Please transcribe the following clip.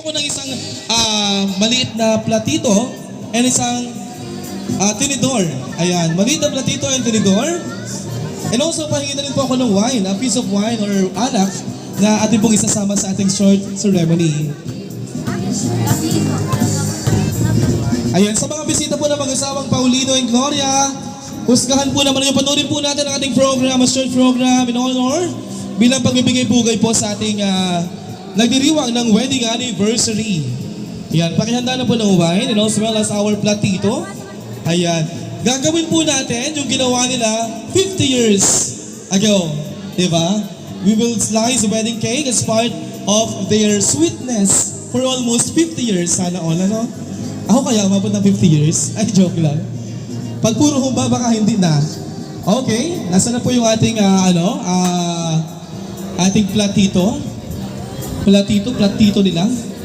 Ako ng isang maliit na platito and isang tinidor. Ayan, maliit na platito and tinidor. And also, pahingi na rin po ako ng wine, a piece of wine or alak na ating pong isasama sa ating short ceremony. Ayan, sa mga bisita po ng mag-asawang Paulino and Gloria, husgahan po naman yung panoorin po natin ang ating program, a short program in honor bilang pagbibigay pugay po sa ating nagdiriwang ng wedding anniversary. Ayan, pakihanda na po ng wine and as well as our platito. Ayan, gagawin po natin yung ginawa nila 50 years ago. Diba? We will slice the wedding cake as part of their sweetness for almost 50 years. Sana all, ano? Ako kaya umabot ng 50 years? Ay, joke lang. Pag puro humba, baka hindi na. Okay, nasa na po yung ating, ating platito. Platito nila.